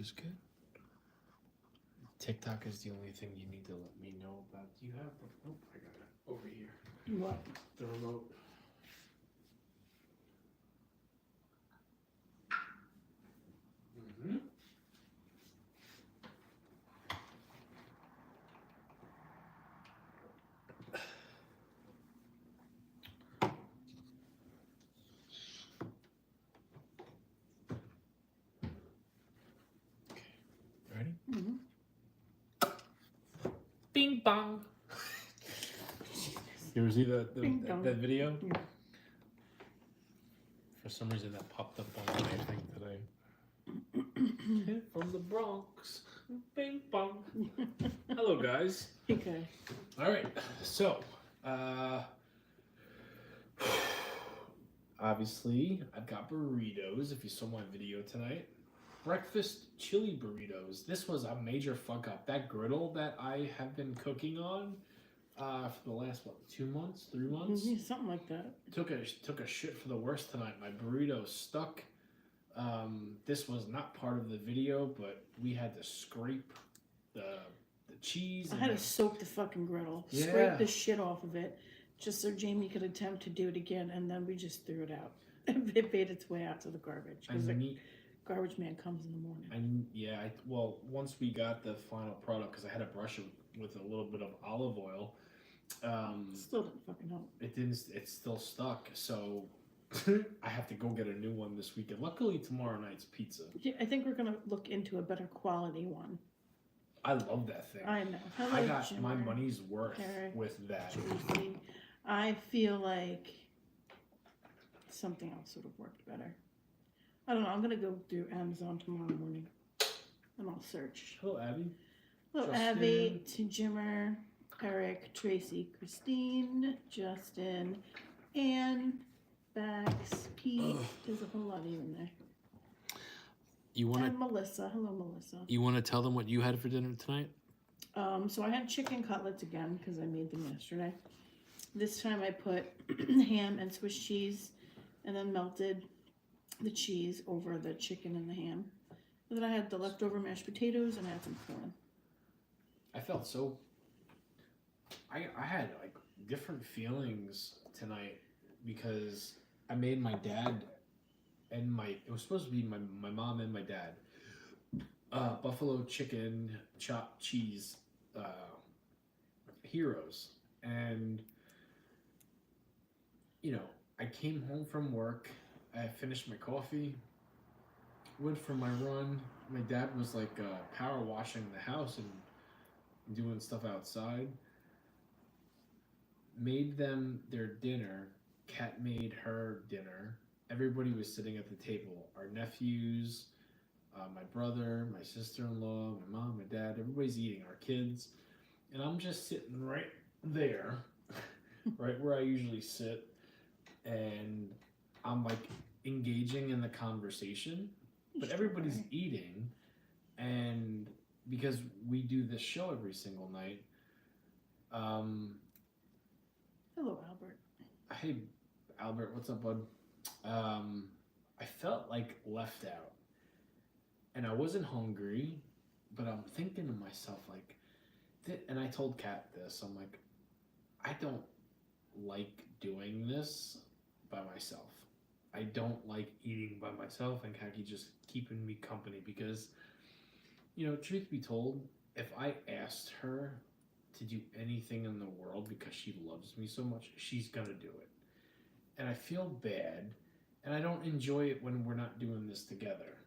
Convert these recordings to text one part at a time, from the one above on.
is good. TikTok is the only thing you need to let me know about. Do you have? Oh, I got it over here. What? The remote. Mm-hmm. Ready? Mm-hmm. Bing bong. You ever see Bing dong. that video? Yeah. For some reason that popped up on my thing today. From the Bronx. Bing bong. Hello guys. Okay. Alright, so obviously I've got burritos if you saw my video tonight. Breakfast chili burritos. This was a major fuck up. That griddle that I have been cooking on for the last 2 months, 3 months. Yeah, something like that. Took a shit for the worst tonight. My burrito stuck. This was not part of the video, but we had to scrape the cheese. I had to soak the fucking griddle, Yeah. scrape the shit off of it, just so Jamie could attempt to do it again, and then we just threw it out. It made its way out to the garbage because the garbage man comes in the morning. Well, once we got the final product, because I had to brush it with a little bit of olive oil. Still didn't fucking help. It didn't. It's still stuck. So I have to go get a new one this weekend. Luckily, tomorrow night's pizza. Yeah, I think we're gonna look into a better quality one. I love that thing. I know. I got my money's worth with that. Tracy. I feel like something else would have worked better. I don't know. I'm gonna go through Amazon tomorrow morning, and I'll search. Hello, Abby. Hello, Justin. Abby, to Jimmer, Eric, Tracy, Christine, Justin, Anne, Bax, Pete. There's a whole lot of you in there. And Melissa. Hello, Melissa. You want to tell them what you had for dinner tonight? So I had chicken cutlets again because I made them yesterday. This time I put ham and Swiss cheese, and then melted the cheese over the chicken and the ham. And then I had the leftover mashed potatoes, and I had some corn. I felt so. I had like different feelings tonight because I made my dad and it was supposed to be my mom and my dad buffalo chicken chopped cheese heroes. And you know, I came home from work, I finished my coffee, went for my run. My dad was like power washing the house and doing stuff outside. Made them their dinner. Kat made her dinner. Everybody was sitting at the table. Our nephews, my brother, my sister-in-law, my mom, my dad. Everybody's eating. Our kids. And I'm just sitting right there, right where I usually sit. And I'm like engaging in the conversation. But everybody's eating. And because we do this show every single night. Hello, Albert. Hey, Albert, what's up, bud? I felt like left out. And I wasn't hungry, but I'm thinking to myself, like, and I told Kat this, I'm like, I don't like doing this by myself. I don't like eating by myself, and Kaki just keeping me company because, you know, truth be told, if I asked her to do anything in the world because she loves me so much, she's gonna do it. And I feel bad, and I don't enjoy it when we're not doing this together.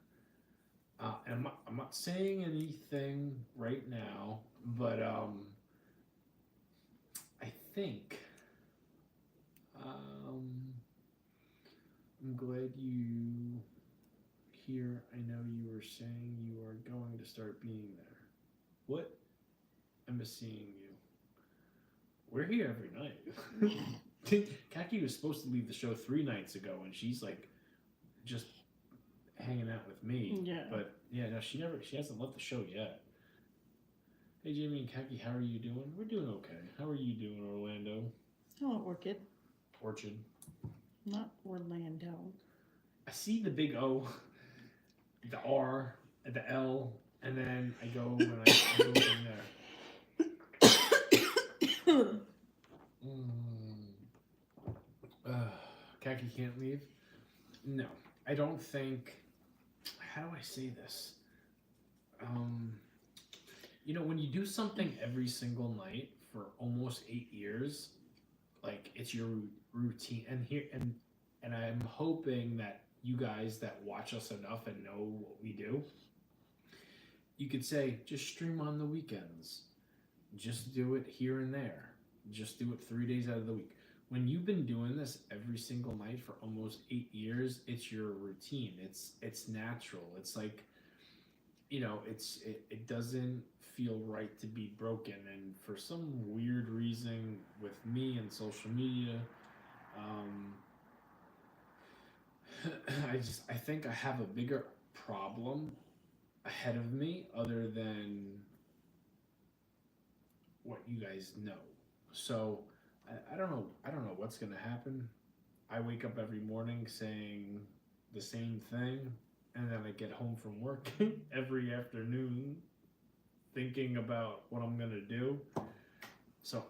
And I'm not saying anything right now, but I think I'm glad you here. I know you were saying you are going to start being there. What? I miss seeing you. We're here every night. Kaki was supposed to leave the show 3 nights ago, and she's like just hanging out with me. Yeah. But yeah, no, she hasn't left the show yet. Hey Jamie and Kaki, how are you doing? We're doing okay. How are you doing, Orlando? Hello, Orchid. Orchard. Not Orlando. I see the big O, the R, at the L, and then I go and I go from there. Khaki can't leave? No, I don't think. How do I say this? When you do something every single night for almost 8 years, like it's your routine, and I'm hoping that you guys that watch us enough and know what we do, you could say just stream on the weekends, just do it here and there, just do it 3 days out of the week. When you've been doing this every single night for almost 8 years, it's your routine. It's natural. It's like, it doesn't feel right to be broken. And for some weird reason with me and social media, I think I have a bigger problem ahead of me other than what you guys know. So I don't know. I don't know what's gonna happen. I wake up every morning saying the same thing, and then I get home from work every afternoon thinking about what I'm gonna do. So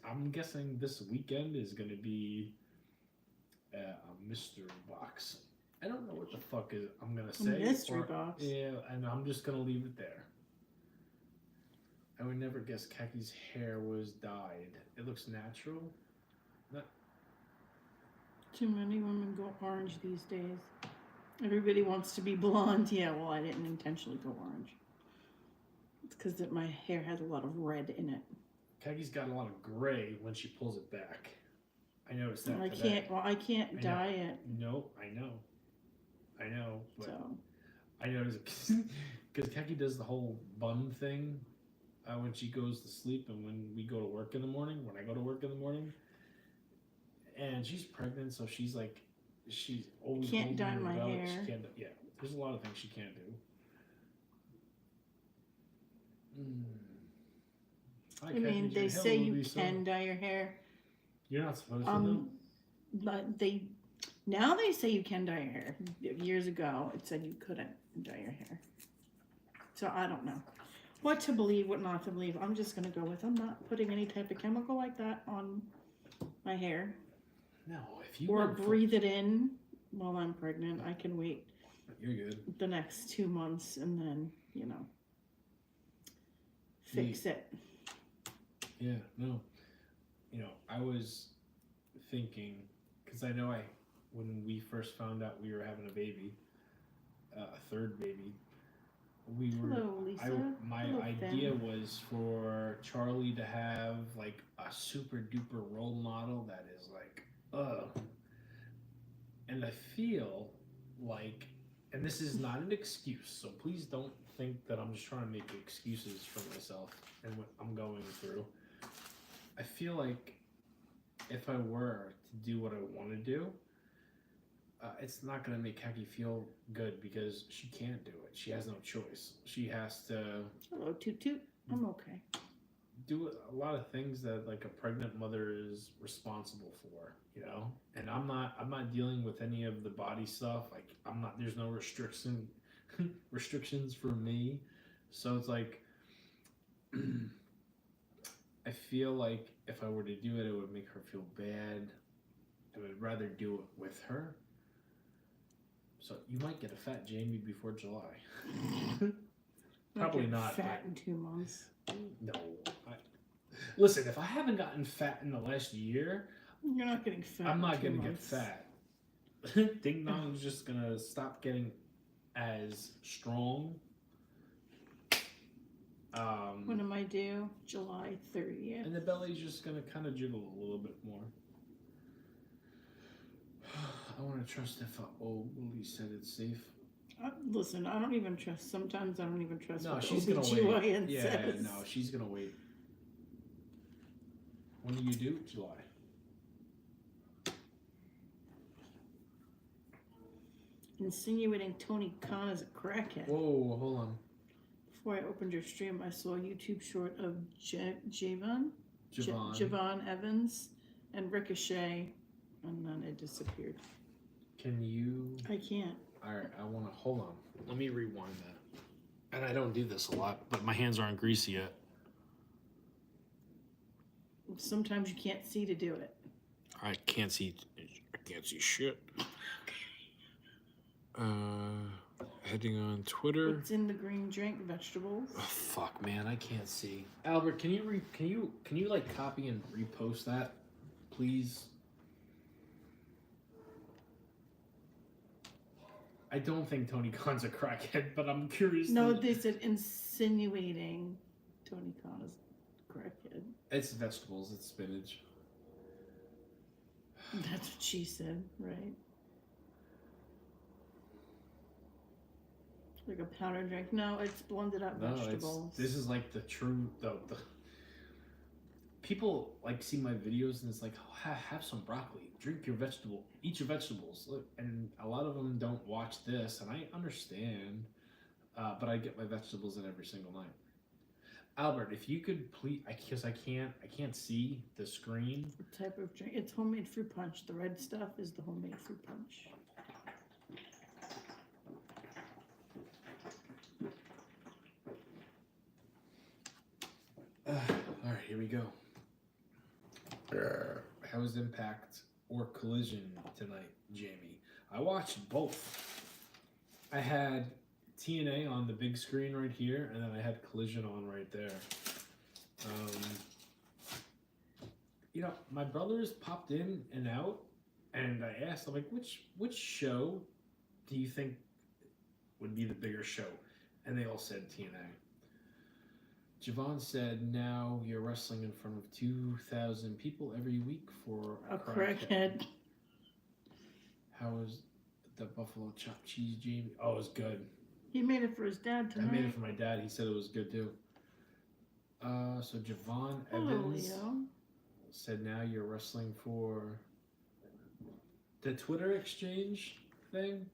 I'm guessing this weekend is gonna be a mystery box. I don't know what the fuck I'm gonna say. Mystery box. Yeah, and I'm just gonna leave it there. I would never guess Kaki's hair was dyed. It looks natural. Too many women go orange these days. Everybody wants to be blonde. Yeah, well, I didn't intentionally go orange. It's because my hair has a lot of red in it. Kaki's got a lot of gray when she pulls it back. I noticed that. I can't dye it. No, I know. But So I noticed because Kaki does the whole bun thing when she goes to sleep and when we go to work in the morning. When I go to work in the morning, and she's pregnant, so she's always can't dye my hair. She can't. Yeah, there's a lot of things she can't do. Hi, Kaki, they say you can dye your hair. You're not supposed to. Though? But they say you can dye your hair. Years ago, it said you couldn't dye your hair. So I don't know what to believe, what not to believe. I'm just gonna go with I'm not putting any type of chemical like that on my hair. No, if you or breathe it in while I'm pregnant. I can wait. You're good. The next 2 months and then fix it. Yeah, no. I was thinking, because I know when we first found out we were having a baby, a third baby, Hello, Lisa. My idea was for Charlie to have like a super duper role model that is like, and I feel like, and this is not an excuse, so please don't think that I'm just trying to make excuses for myself and what I'm going through. I feel like if I were to do what I want to do, it's not going to make Kaki feel good because she can't do it. She has no choice. She has to... Hello, Toot Toot. I'm okay. Do a lot of things that like a pregnant mother is responsible for, And I'm not dealing with any of the body stuff. Like there's no restrictions for me. So it's like I feel like if I were to do it, it would make her feel bad. I would rather do it with her. So you might get a fat Jamie before July. Probably not. Fat in 2 months. No. Listen, if I haven't gotten fat in the last year, you're not getting fat. I'm not gonna get fat. Ding Dong's just gonna stop getting as strong. When am I due? July 30th. And the belly's just gonna kind of jiggle a little bit more. I want to trust if Willie said it's safe. Listen, I don't even trust. Sometimes I don't even trust. No, what she's the gonna OBGYN wait. says. Yeah, no, she's gonna wait. When do you do? July. Insinuating Tony Khan is a crackhead. Whoa, hold on. Before I opened your stream, I saw a YouTube short of Javon Evans and Ricochet, and then it disappeared. Can you? I can't. All right, I want to hold on. Let me rewind that. And I don't do this a lot, but my hands aren't greasy yet. Sometimes you can't see to do it. I can't see. I can't see shit. Heading on Twitter. What's in the green drink? Vegetables. Oh, fuck, man, I can't see. Albert, can you like copy and repost that, please? I don't think Tony Khan's a crackhead, but I'm curious. No, they said insinuating Tony Khan is a crackhead. It's vegetables. It's spinach. That's what she said, right? Like a powder drink. No, it's blended up vegetables. This is like the true the people like see my videos and it's like, oh, have some broccoli, drink your vegetable, eat your vegetables. Look, and a lot of them don't watch this, and I understand, but I get my vegetables in every single night. Albert, if you could please, because I can't see the screen. What type of drink? It's homemade fruit punch. The red stuff is the homemade fruit punch. All right, here we go. How was Impact or Collision tonight, Jamie? I watched both. I had TNA on the big screen right here, and then I had Collision on right there. You know, my brothers popped in and out, and I asked them, like, which show do you think would be the bigger show? And they all said TNA. Javon said, now you're wrestling in front of 2,000 people every week for a crackhead. How was the buffalo chopped cheese, Jamie? Oh, it was good. He made it for his dad tonight. I made it for my dad. He said it was good too. So Javon Evans said, now you're wrestling for the Twitter exchange thing?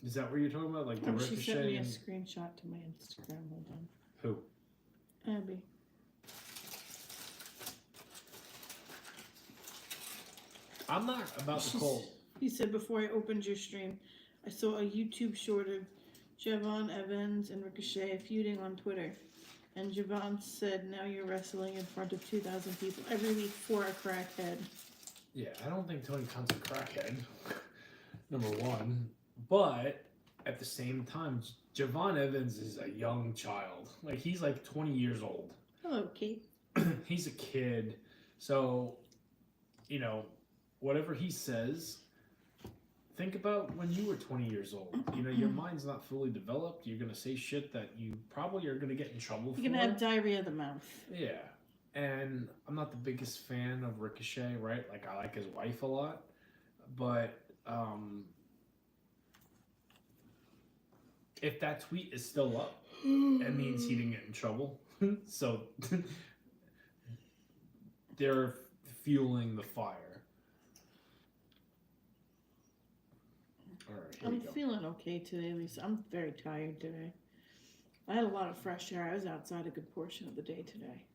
Is that what you're talking about? Like the Ricochet? She sent me a screenshot to my Instagram. Hold on. Who? Abby. I'm not about to call. He said, before I opened your stream, I saw a YouTube short of Javon Evans and Ricochet feuding on Twitter. And Javon said, now you're wrestling in front of 2,000 people every week for a crackhead. Yeah, I don't think Tony Khan's a crackhead, number one. But at the same time, Javon Evans is a young child. Like, he's like 20 years old. Hello, Kate. He's a kid. So, you know, whatever he says, think about when you were 20 years old. You know, your mind's not fully developed. You're going to say shit that you probably are going to get in trouble for. You're going to have diarrhea of the mouth. Yeah. And I'm not the biggest fan of Ricochet, right? Like, I like his wife a lot. But, if that tweet is still up, that means he didn't get in trouble. So they're fueling the fire. All right, I'm feeling okay today, Lisa. I'm very tired today. I had a lot of fresh air. I was outside a good portion of the day today.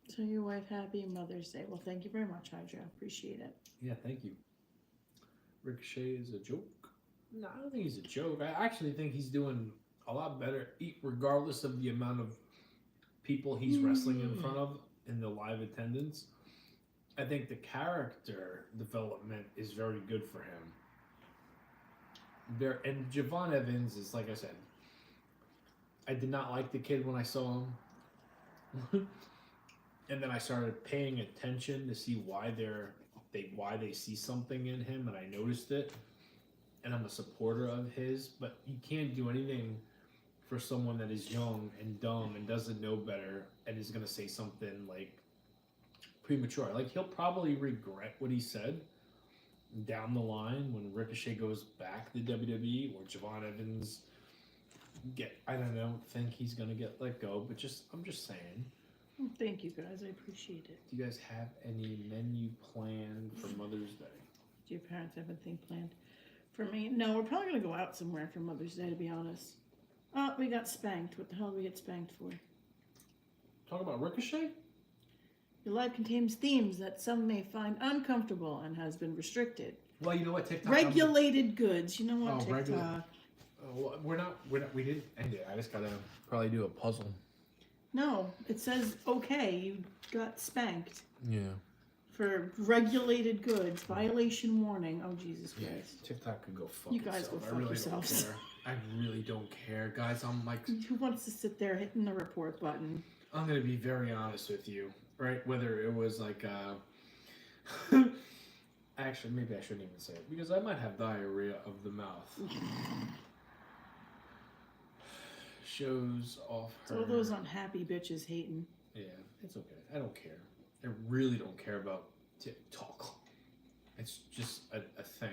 So your wife, happy Mother's Day. Well, thank you very much, Hydra. I appreciate it. Yeah, thank you. Ricochet is a joke. No, I don't think he's a joke. I actually think he's doing a lot better, regardless of the amount of people he's wrestling in front of in the live attendance. I think the character development is very good for him. And Javon Evans is, like I said, I did not like the kid when I saw him. And then I started paying attention to see why they see something in him, and I noticed it. And I'm a supporter of his, but you can't do anything for someone that is young and dumb and doesn't know better and is going to say something like premature. Like, he'll probably regret what he said down the line when Ricochet goes back to WWE or Javon Evans I don't think he's going to get let go, but I'm just saying. Thank you, guys. I appreciate it. Do you guys have any menu planned for Mother's Day? Do your parents have anything planned? For me, no, we're probably going to go out somewhere for Mother's Day, to be honest. Oh, we got spanked. What the hell did we get spanked for? Talk about Ricochet? Your life contains themes that some may find uncomfortable and has been restricted. Well, you know what, TikTok. Regulated goods. You know what, Oh, TikTok? regular- Well, we're not. We didn't end it. I just gotta probably do a puzzle. No, it says okay. You got spanked Yeah. for regulated goods. Violation warning. Oh Jesus Yeah. Christ! TikTok could go fuck You guys itself. go I fuck really yourselves. don't care. I really don't care, guys. I'm like, Who wants to sit there hitting the report button? I'm gonna be very honest with you, right? Whether it was like, actually, maybe I shouldn't even say it because I might have diarrhea of the mouth. Shows off her. All those unhappy bitches hating. Yeah, it's okay. I don't care. I really don't care about TikTok. It's just a thing.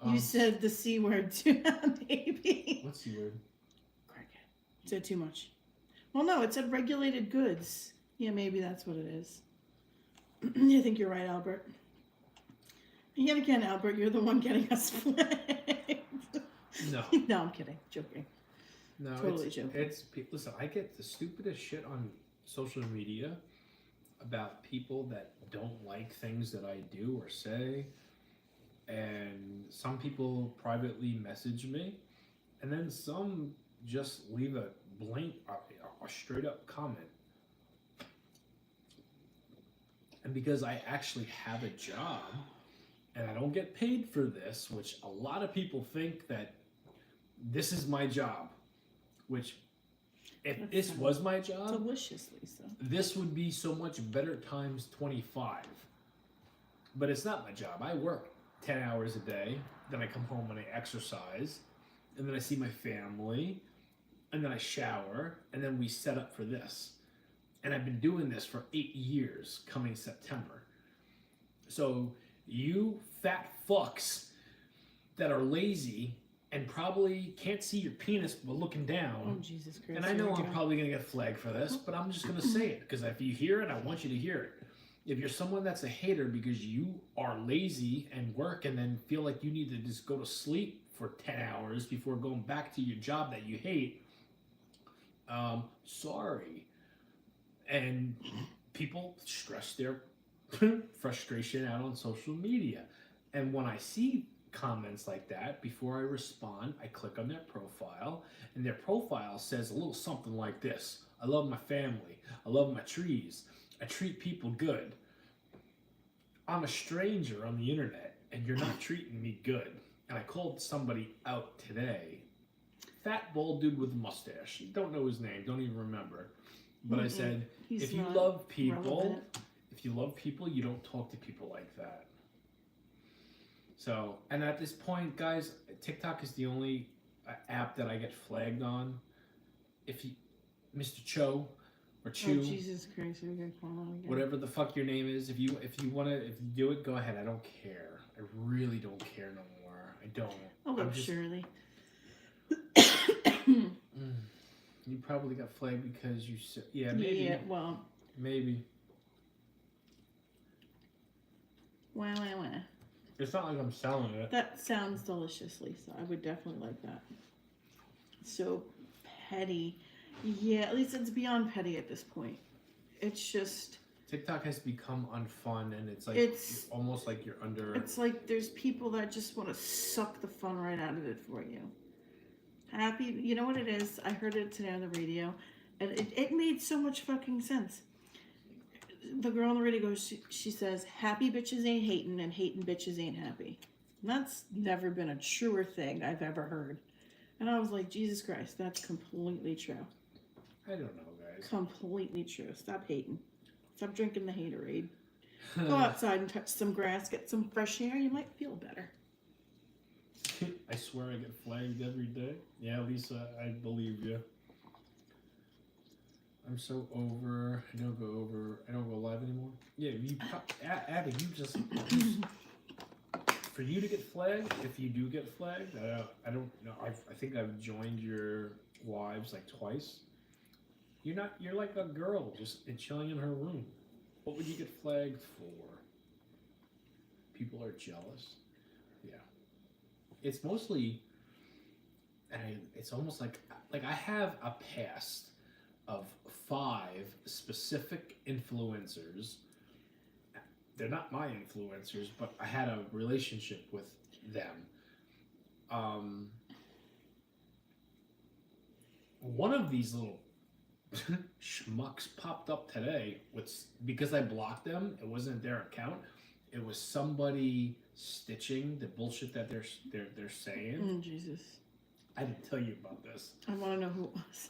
You said the C word too, baby. What's the word? Crackhead. Said too much. Well, no, it said regulated goods. Yeah, maybe that's what it is. I think you're right, Albert. And yet again, Albert, you're the one getting us flagged. No. No, I'm kidding. Joking. No, Totally joking. Listen, I get the stupidest shit on social media about people that don't like things that I do or say. And some people privately message me. And then some just leave a blank, a straight up comment. And because I actually have a job and I don't get paid for this, which a lot of people think that this is my job, which if this was my job, Delicious, Lisa. this would be so much better times 25. But it's not my job. I work 10 hours a day, then I come home and I exercise, and then I see my family, and then I shower, and then we set up for this. And I've been doing this for 8 years coming September. So you fat fucks that are lazy and probably can't see your penis but looking down. Oh, Jesus Christ. And I know I'm probably going to get flagged for this, but I'm just going to say it because if you hear it, I want you to hear it. If you're someone that's a hater because you are lazy and work and then feel like you need to just go to sleep for 10 hours before going back to your job that you hate, sorry. And people stress their frustration out on social media. And when I see comments like that, before I respond, I click on their profile, and their profile says a little something like this: I love my family, I love my trees, I treat people good. I'm a stranger on the internet, and you're not treating me good. And I called somebody out today. Fat bald dude with a mustache. Don't know his name, don't even remember. But I said, if you love people, you don't talk to people like that. So, and at this point, guys, TikTok is the only app that I get flagged on. If you, Mr. Cho or Chu, Oh, Jesus Christ, you're gonna call him again. whatever the fuck your name is, if you do it, go ahead. I don't care. I really don't care no more. I don't. Oh, Shirley. You probably got flagged because you said, yeah, maybe. Yeah, well. Maybe. Wow. It's not like I'm selling it. That sounds delicious, Lisa. I would definitely like that. So petty. Yeah, at least it's beyond petty at this point. It's just... TikTok has become unfun, and it's like It's almost like you're under... It's like there's people that just want to suck the fun right out of it for you. Happy... You know what it is? I heard it today on the radio, and it made so much fucking sense. The girl on the radio goes, she says, happy bitches ain't hating, and hating bitches ain't happy. And that's never been a truer thing I've ever heard. And I was like, Jesus Christ, that's completely true. I don't know, guys. Completely true. Stop hating. Stop drinking the haterade. Go outside and touch some grass, get some fresh air, you might feel better. I swear I get flagged every day. Yeah, Lisa, I believe you. I'm so over. I don't go live anymore. Yeah, Abby, you just for you to get flagged. If you do get flagged, I don't know. I think I've joined your lives like twice. You're like a girl just chilling in her room. What would you get flagged for? People are jealous. Yeah. It's mostly, it's almost like I have a past of 5 specific influencers they're not my influencers, but I had a relationship with them. Um, One of these little schmucks popped up today with because I blocked them. It wasn't their account. It was somebody stitching the bullshit that they're saying. Oh, Jesus. I didn't tell you about this. I want to know who it was.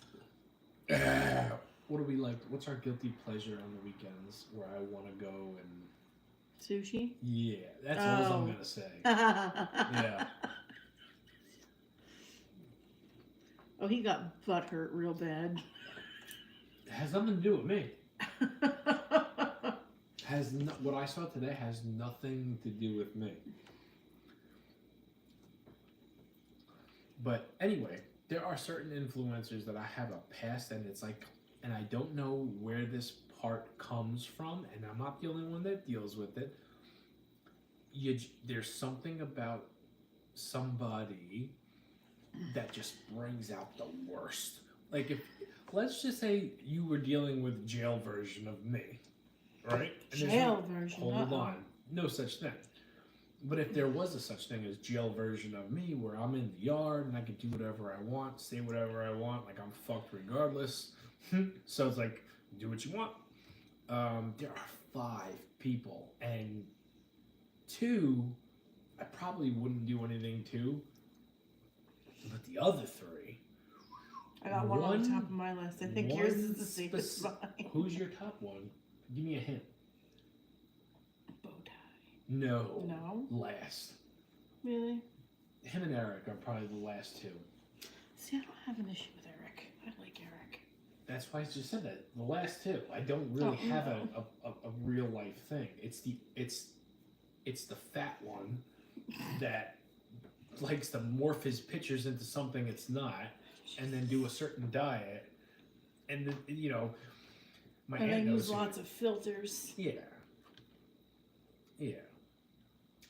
What do we like? What's our guilty pleasure on the weekends where I want to go and Sushi? yeah, that's all I'm gonna say. Yeah. Oh, he got butt hurt real bad. It has nothing to do with me. What I saw today has nothing to do with me. But anyway, there are certain influencers that I have a past, and it's like, and I don't know where this part comes from, and I'm not the only one that deals with it. There's something about somebody that just brings out the worst. Like if let's just say you were dealing with jail version of me, right? And Jail version. Hold on, no such thing. But if there was a such thing as jail version of me, where I'm in the yard and I can do whatever I want, say whatever I want, like I'm fucked regardless. So it's like do what you want. There are 5 people, and 2 I probably wouldn't do anything to. But the other 3, I got one on the top of my list. I think yours is the safest mine. Who's your top one? Give me a hint. Bow tie. No. No? Last. Really? Him and Eric are probably the last 2. See, I don't have an issue with Eric. I like Eric. That's why I just said that. The last 2. I don't really have a real life thing. It's the fat one that likes to morph his pictures into something it's not, and then do a certain diet, and then my and aunt I knows use lots of filters. Yeah.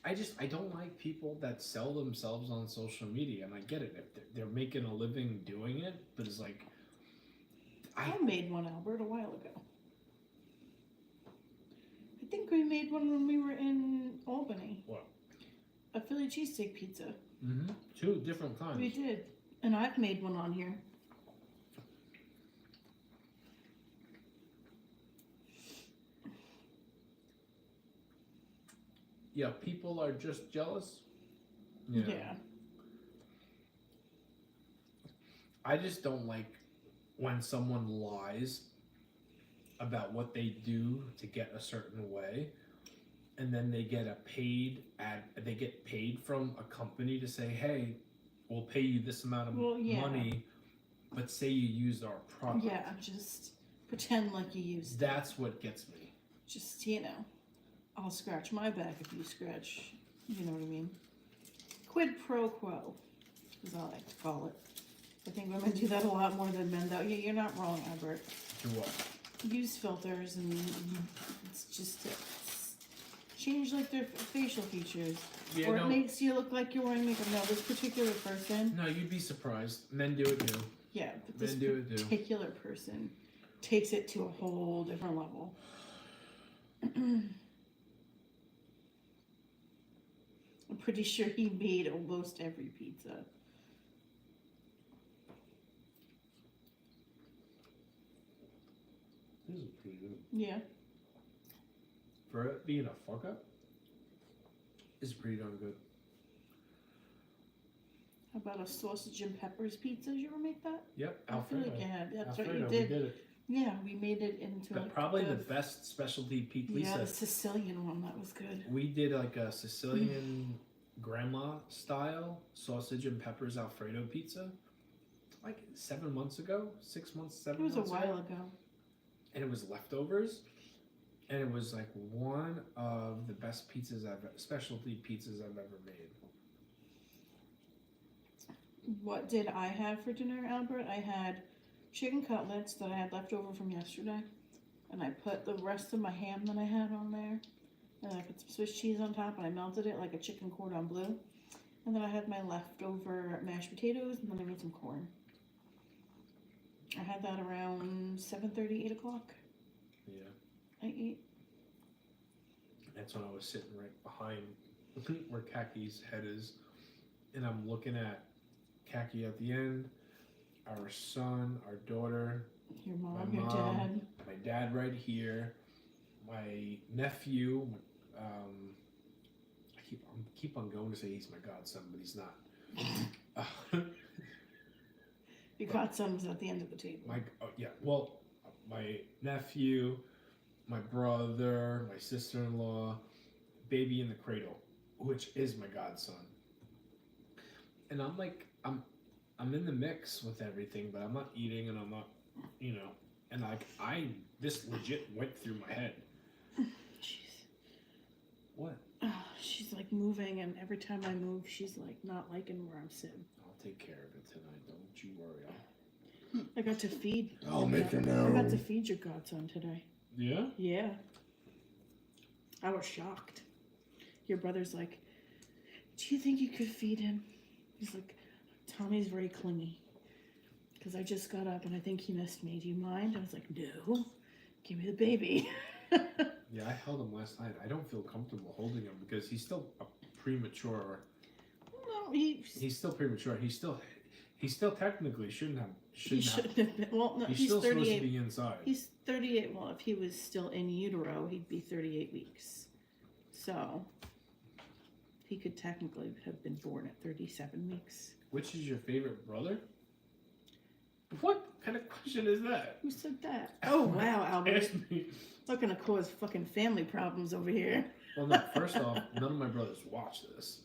I don't like people that sell themselves on social media, and I get it if they're making a living doing it, but it's like I made one, Albert, a while ago. I think we made one when we were in Albany. What? A Philly cheesesteak pizza. 2 different kinds. We did. And I've made one on here. Yeah, people are just jealous. Yeah. I just don't like when someone lies about what they do to get a certain way, and then they get paid from a company to say, hey, we'll pay you this amount of money, but say you used our product. Yeah, just pretend like you used it. That's what gets me. Just, I'll scratch my back if you scratch, you know what I mean? Quid pro quo, is all I like to call it. I think women do that a lot more than men, though. Yeah, you're not wrong, Albert. Do what? Use filters, and it's just change like their facial features, or it makes you look like you're wearing makeup. No, this particular person. No, you'd be surprised. Men do it too. Yeah, but this particular person takes it to a whole different level. I'm pretty sure he made almost every pizza. This is pretty good. Yeah. For it being a fuck up, it's pretty darn good. How about a sausage and peppers pizza? Did you ever make that? Yep, I feel Alfredo. like you had. That's Alfredo, what you did. We did it. Yeah, we made it into But like probably the best specialty pizza. Yeah, the Sicilian one, that was good. We did like a Sicilian grandma style sausage and peppers Alfredo pizza, like 7 months ago, 6 months, 7 months. It was a while ago. And it was leftovers, and it was like one of the best specialty pizzas I've ever made. What did I have for dinner, Albert? I had chicken cutlets that I had left over from yesterday, and I put the rest of my ham that I had on there, and I put some Swiss cheese on top, and I melted it like a chicken cordon bleu, and then I had my leftover mashed potatoes, and then I made some corn. I had that around 7:30, 8 o'clock. Yeah. I ate. That's when I was sitting right behind where Kaki's head is, and I'm looking at Kaki at the end, our son, our daughter, Your my mom, your mom, dad. my dad right here, my nephew. I keep on going to say he's my godson, but he's not. Your godson was at the end of the table. My nephew, my brother, my sister-in-law, baby in the cradle, which is my godson. And I'm like, I'm in the mix with everything, but I'm not eating, and I'm not, and like this legit went through my head. Jeez. What? She's like moving, and every time I move, she's like not liking where I'm sitting. I'll take care of it tonight. Don't you worry. I got to feed. I'll make her know. I got to feed your godson today. Yeah? Yeah. I was shocked. Your brother's like, do you think you could feed him? He's like, Tommy's very clingy. Because I just got up and I think he missed me. Do you mind? I was like, no. Give me the baby. Yeah, I held him last night. I don't feel comfortable holding him because he's still a premature. No, He's still premature. He still technically shouldn't have been. Well, no, He's he's still 38. supposed to be inside. He's 38. Well, if he was still in utero, he'd be 38 weeks. So he could technically have been born at 37 weeks. Which is your favorite brother? What kind of question is that? Who said that? Oh, wow, Albert. Ask me. Not gonna cause fucking family problems over here. Well, no. First off, none of my brothers watch this.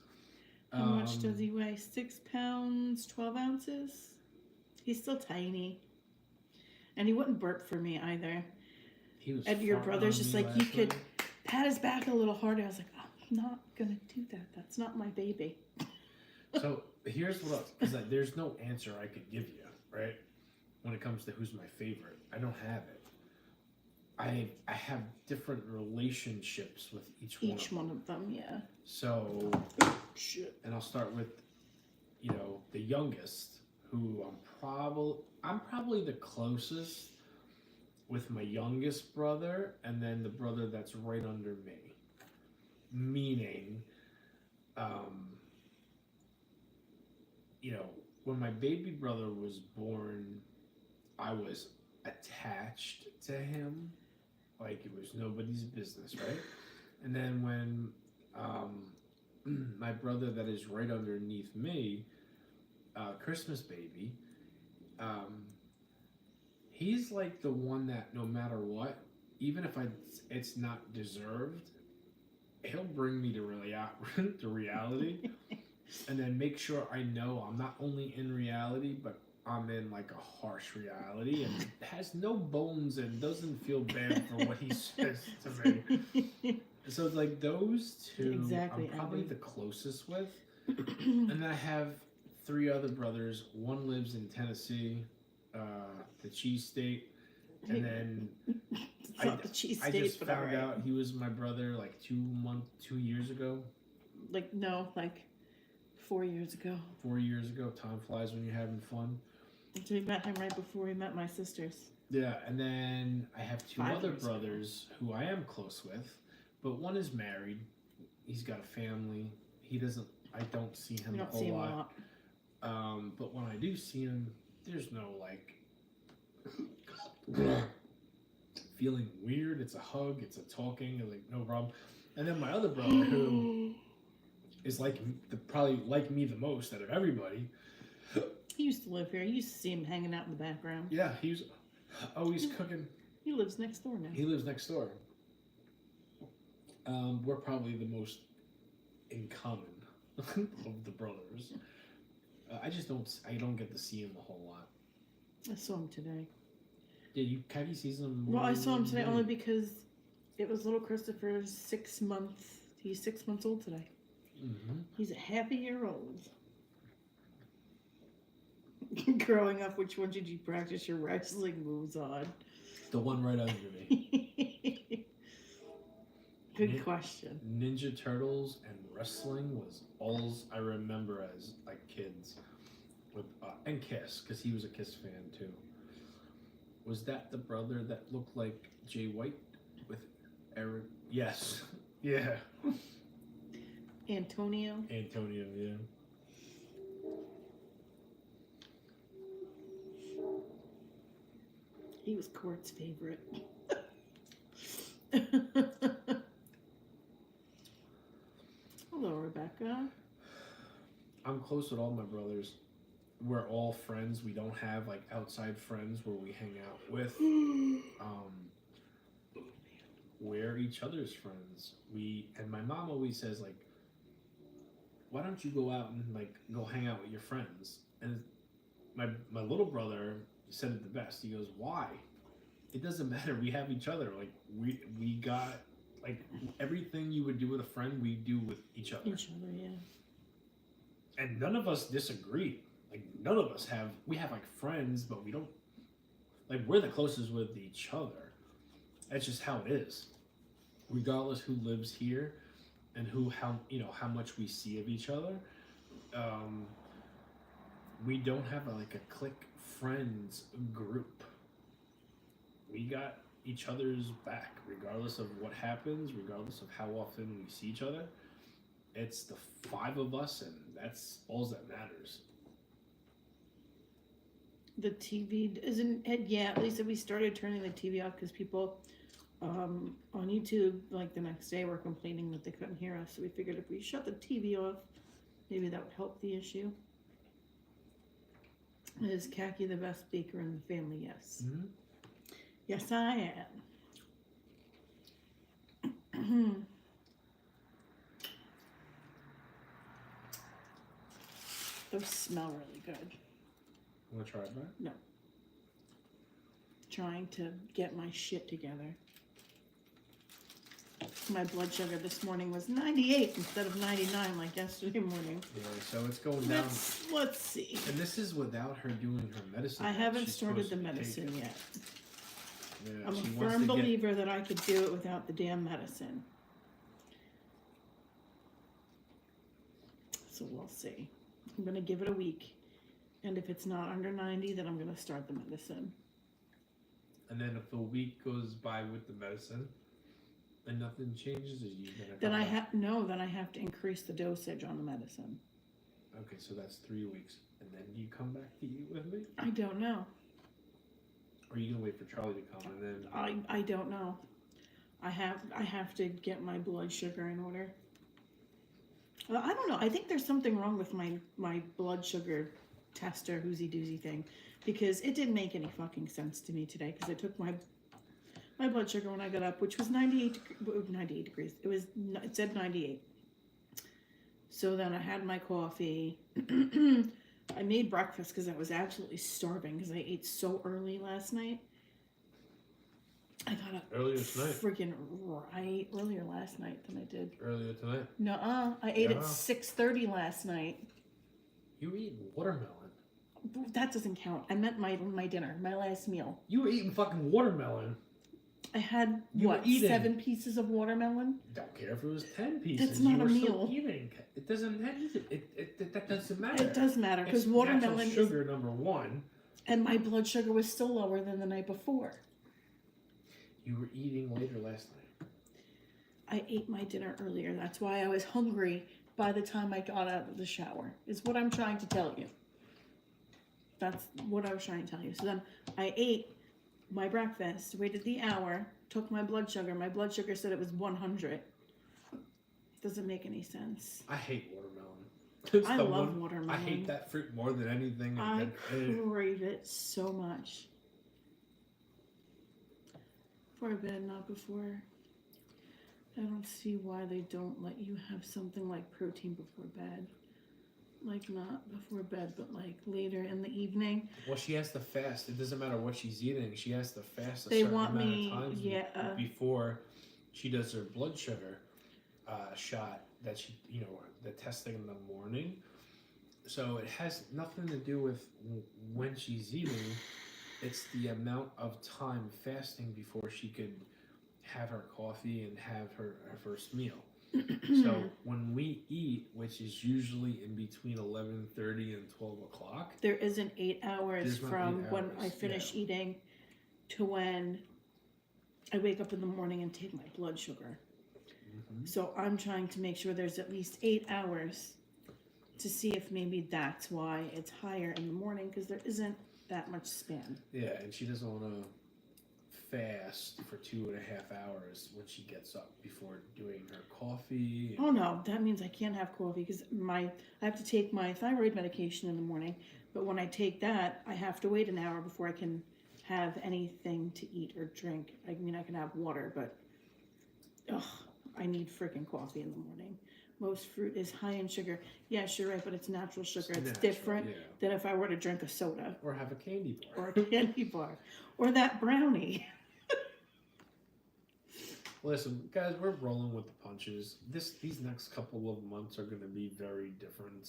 How much does he weigh? 6 pounds, 12 ounces? He's still tiny. And he wouldn't burp for me either. He was. And your farting brother's on just me like, last you could night. pat his back a little harder. I was like, I'm not gonna do that. That's not my baby. So here's what, because there's no answer I could give you, right? When it comes to who's my favorite, I don't have it. I have different relationships with each One of them, yeah. So, Shit. and I'll start with, the youngest, who I'm probably the closest with my youngest brother, and then the brother that's right under me. Meaning, when my baby brother was born, I was attached to him like it was nobody's business, right? And then when my brother that is right underneath me, Christmas baby, he's like the one that no matter what, even if it's not deserved, he'll bring me to reality and then make sure I know I'm not only in reality, but I'm in like a harsh reality and has no bones and doesn't feel bad for what he says to me. So it's like those two Exactly, I'm probably Abby. the closest with. And then I have 3 other brothers. One lives in Tennessee, the cheese state. And then It's not the cheese I state, just but found alright. out he was my brother like 2 years ago. Like 4 years ago. 4 years ago. Time flies when you're having fun. So we met him right before we met my sisters. Yeah, and then I have 2 5 other years ago. brothers who I am close with, but one is married. He's got a family. I don't see him We a don't whole see him a lot. lot. But when I do see him, there's no feeling weird. It's a hug. It's a talking. Like no problem. And then my other brother, who is probably like me the most out of everybody. He used to live here. You used to see him hanging out in the background. Yeah, he's always cooking. He lives next door now. He lives next door. We're probably the most in common of the brothers. I don't get to see him a whole lot. I saw him today. Yeah, Kaki sees him. Well, I saw him today more only than- because it was little Christopher's 6 month. He's 6 months old today. Mhm. He's a half a year old. Growing up, which one did you practice your wrestling moves on? The one right under me. Good Yeah. question. Ninja Turtles and wrestling was all I remember as kids. With and Kiss, because he was a Kiss fan too. Was that the brother that looked like Jay White with Eric? Yes, Yeah. Antonio. Antonio, yeah. He was Court's favorite. Hello, Rebecca. I'm close with all my brothers. We're all friends. We don't have like outside friends where we hang out with. We're each other's friends. And my mom always says like, why don't you go out and like go hang out with your friends? And my little brother said it the best. He goes, why? It doesn't matter. We have each other. Like we got like everything you would do with a friend, we do with each other. Each other, yeah. And none of us disagree. Like none of us we have like friends, but we don't like we're the closest with each other. That's just how it is. Regardless who lives here and how much we see of each other. We don't have like a clique friends group. We got each other's back, regardless of what happens, regardless of how often we see each other. It's the 5 of us, and that's all that matters. The TV isn't. Yeah, at least we started turning the TV off because people on YouTube, like the next day, were complaining that they couldn't hear us. So we figured if we shut the TV off, maybe that would help the issue. Is Khaki the best baker in the family? Yes. Mm-hmm. Yes, I am. Those smell really good. Want to try it, man? No. Trying to get my shit together. My blood sugar this morning was 98 instead of 99 like yesterday morning. Yeah, so it's going down. Let's see. And this is without her doing her medicine. I haven't started the medicine yet. Yeah, I'm a firm believer that I could do it without the damn medicine. So we'll see. I'm going to give it a week. And if it's not under 90, then I'm going to start the medicine. And then if a week goes by with the medicine and nothing changes, are you going to then then I have to increase the dosage on the medicine. Okay, so that's 3 weeks. And then do you come back to eat with me? I don't know. Or are you going to wait for Charlie to come and then... I don't know. I have to get my blood sugar in order. I don't know. I think there's something wrong with my blood sugar tester whoozy doozy thing, because it didn't make any fucking sense to me today, because I took my blood sugar when I got up, which was 98 degrees. It said 98. So then I had my coffee. I made breakfast because I was absolutely starving because I ate so early last night. I got up earlier tonight. Freaking right earlier last night than I did. Earlier tonight? Nuh-uh. I ate at 6:30 last night. You were eating watermelon. That doesn't count. I meant my dinner, my last meal. You were eating fucking watermelon. I had, you 7 pieces of watermelon? Don't care if it was 10 pieces. That's not you a were meal. Still eating. It doesn't matter. That doesn't matter. It does matter, because watermelon is sugar, number one. And my blood sugar was still lower than the night before. You were eating later last night. I ate my dinner earlier. That's why I was hungry by the time I got out of the shower, is what I'm trying to tell you. That's what I was trying to tell you. So then I ate my breakfast, waited the hour, took my blood sugar. My blood sugar said it was 100. Doesn't make any sense. I hate watermelon. I love watermelon. I hate that fruit more than anything. I crave it so much. For bed, not before. I don't see why they don't let you have something like protein before bed. Like, not before bed, but like later in the evening. Well, she has to fast. It doesn't matter what she's eating. She has to fast a they certain want amount me, of times before she does her blood sugar shot that the testing in the morning. So it has nothing to do with when she's eating. It's the amount of time fasting before she could have her coffee and have her first meal. So when we eat, which is usually in between 11:30 and 12 o'clock. There isn't 8 hours from when I finish eating to when I wake up in the morning and take my blood sugar. So I'm trying to make sure there's at least 8 hours to see if maybe that's why it's higher in the morning, because there isn't that much span. Yeah, and she doesn't want to fast for 2.5 hours when she gets up before doing her coffee. Oh no, that means I can't have coffee because I have to take my thyroid medication in the morning. But when I take that, I have to wait an hour before I can have anything to eat or drink. I mean, I can have water, but I need freaking coffee in the morning. Most fruit is high in sugar. Yes, you're right, but it's natural sugar. It's natural, different yeah. than if I were to drink a soda Or have a candy bar. or a candy bar or that brownie. Listen, guys, we're rolling with the punches. These next couple of months are going to be very different.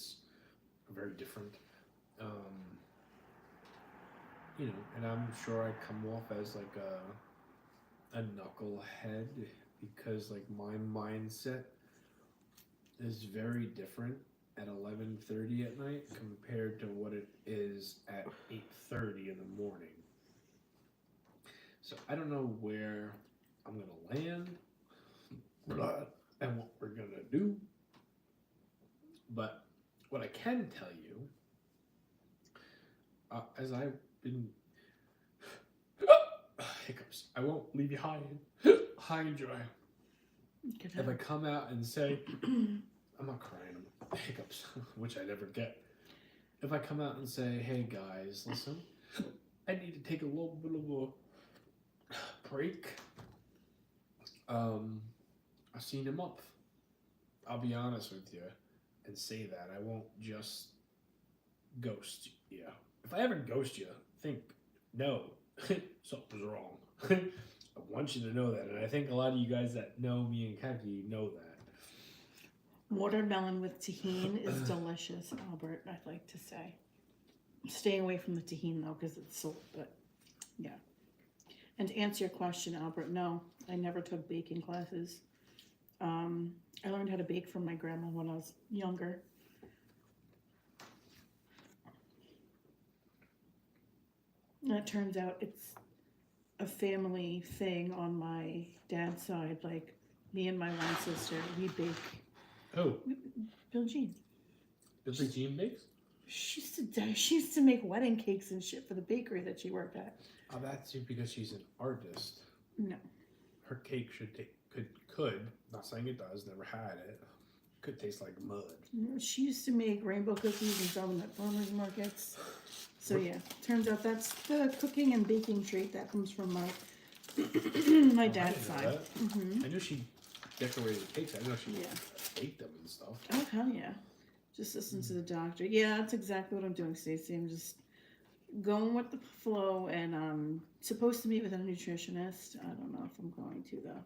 You know, and I'm sure I come off as like a knucklehead because like my mindset is very different at 11:30 at night compared to what it is at 8:30 in the morning. So I don't know where I'm gonna land and what we're gonna do, but what I can tell you, as I've been hiccups, I won't leave you high and dry. If I come out and say, I'm not crying, I'm hiccups, which I never get. If I come out and say, hey guys, listen, I need to take a little bit of a break. I've seen a month. I'll be honest with you and say that. I won't just ghost you. If I ever ghost you, think, no, something's wrong. I want you to know that. And I think a lot of you guys that know me and Kaki know that. Watermelon with tahini is delicious, Albert, I'd like to say. Staying away from the tahini, though, because it's salt, but yeah. And to answer your question, Albert, no, I never took baking classes. I learned how to bake from my grandma when I was younger. And it turns out it's a family thing on my dad's side. Like, me and my one sister, we bake. Oh, Bill Jean. Billie Jean bakes? She used to make wedding cakes and shit for the bakery that she worked at. Oh, that's because she's an artist. No. Her cake could, not saying it does, never had it, could taste like mud. She used to make rainbow cookies and sell them at farmers markets. So yeah, turns out that's the cooking and baking trait that comes from my dad's side. Mm-hmm. I knew she decorated cakes. I didn't know she baked them and stuff. Oh hell yeah! Just listen to the doctor. Yeah, that's exactly what I'm doing, Stacey. I'm just going with the flow, and I'm supposed to meet with a nutritionist. I don't know if I'm going to though.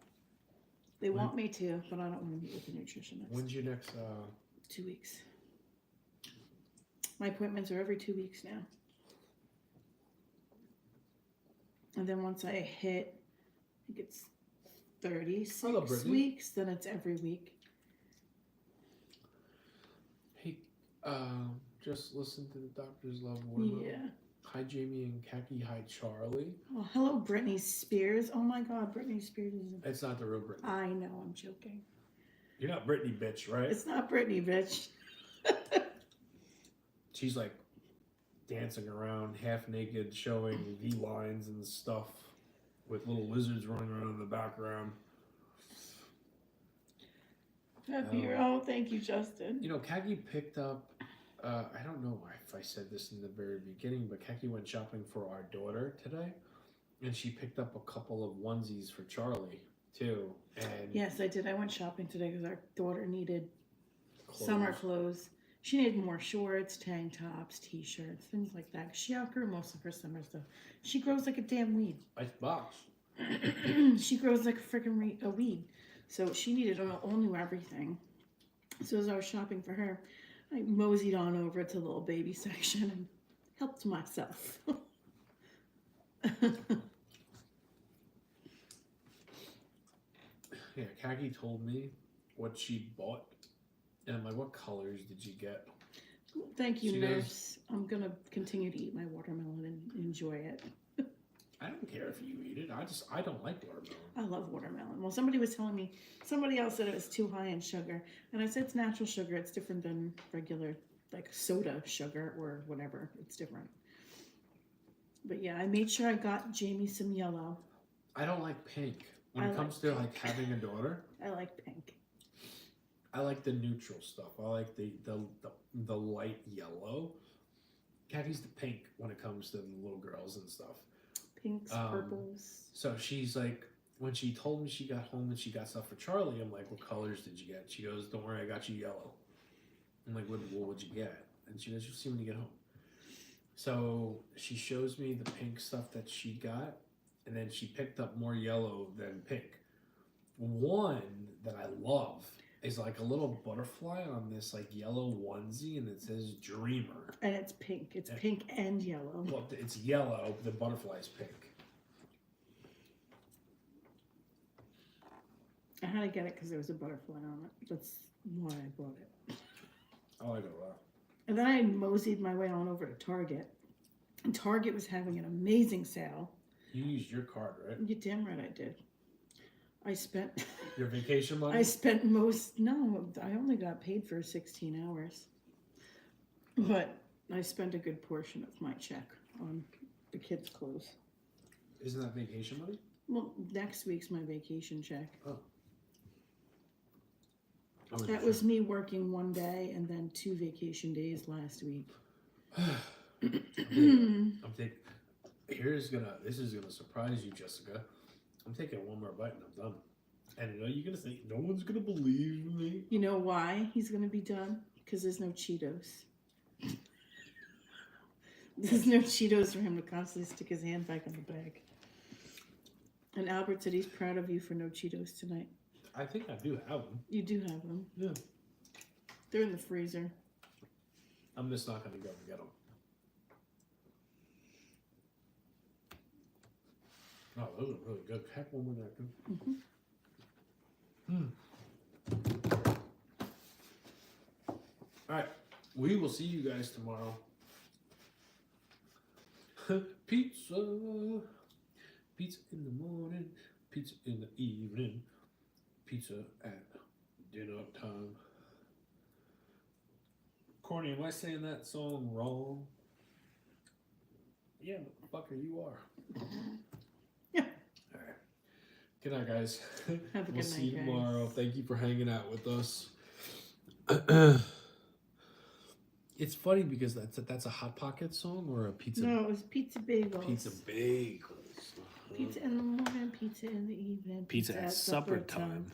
They want me to, but I don't want to meet with a nutritionist. When's your next? 2 weeks. My appointments are every 2 weeks now. And then once I hit, I think it's 36 weeks, then it's every week. Hey, just listen to the doctor's love warm. Yeah. Hi, Jamie and Kaki. Hi, Charlie. Oh, hello, Britney Spears. Oh my God, Britney Spears is. It's not the real Britney. I know, I'm joking. You're not Britney, bitch, right? It's not Britney, bitch. She's like dancing around half naked, showing V lines and stuff with little lizards running around in the background. Thank you, Justin. You know, Kaki picked up, I don't know if I said this in the very beginning, but Kaki went shopping for our daughter today, and she picked up a couple of onesies for Charlie, too. And yes, I did. I went shopping today because our daughter needed summer clothes. She needed more shorts, tank tops, t-shirts, things like that. She outgrew most of her summer stuff. She grows like a damn weed. Ice box. She grows like a freaking weed. So she needed all new everything. So as I was shopping for her, I moseyed on over to the little baby section and helped myself. Yeah, Kaki told me what she bought. And I'm like, what colors did you get? Thank you, nurse. I'm going to continue to eat my watermelon and enjoy it. I don't care if you eat it. I don't like watermelon. I love watermelon. Well, somebody was telling me, somebody else said it was too high in sugar. And I said it's natural sugar. It's different than regular, like soda sugar or whatever. It's different. But yeah, I made sure I got Jamie some yellow. I don't like pink. When I it comes like to like having a daughter, I like pink. I like the neutral stuff. I like the light yellow. Kathy's the pink when it comes to the little girls and stuff. Pinks, purples. So she's like, when she told me she got home and she got stuff for Charlie, I'm like, what colors did you get? She goes, don't worry, I got you yellow. I'm like, what would you get? And she goes, you'll see when you get home. So she shows me the pink stuff that she got, and then she picked up more yellow than pink. One that I love is like a little butterfly on this like yellow onesie, and it says Dreamer. And it's pink. It's pink and yellow. Well, it's yellow. The butterfly's pink. I had to get it because there was a butterfly on it. That's why I bought it. I like it a lot. And then I moseyed my way on over to Target. And Target was having an amazing sale. You used your card, right? You damn right I did. I spent Your vacation money? I only got paid for 16 hours. But I spent a good portion of my check on the kids' clothes. Isn't that vacation money? Well, next week's my vacation check. Oh. That was me working one day and then 2 vacation days last week. I'm taking. This is gonna surprise you, Jessica. I'm taking one more bite and I'm done. And you know you're gonna say no one's gonna believe me. You know why he's gonna be done? Because there's no Cheetos. There's no Cheetos for him to constantly stick his hand back in the bag. And Albert said he's proud of you for no Cheetos tonight. I think I do have them. You do have them. Yeah. They're in the freezer. I'm just not gonna go and get them. Oh, those are really good. Heck, one more that good. All right, we will see you guys tomorrow. Pizza, pizza in the morning, pizza in the evening, pizza at dinner time. Courtney, am I saying that song wrong? Yeah, motherfucker, you are. Yeah. All right. Good night, guys. Have a We'll good see you night, tomorrow. guys. Thank you for hanging out with us. It's funny because that's a Hot Pocket song or a pizza. No, it was pizza bagels. Pizza bagels. Pizza in the morning, pizza in the evening. Pizza at supper time.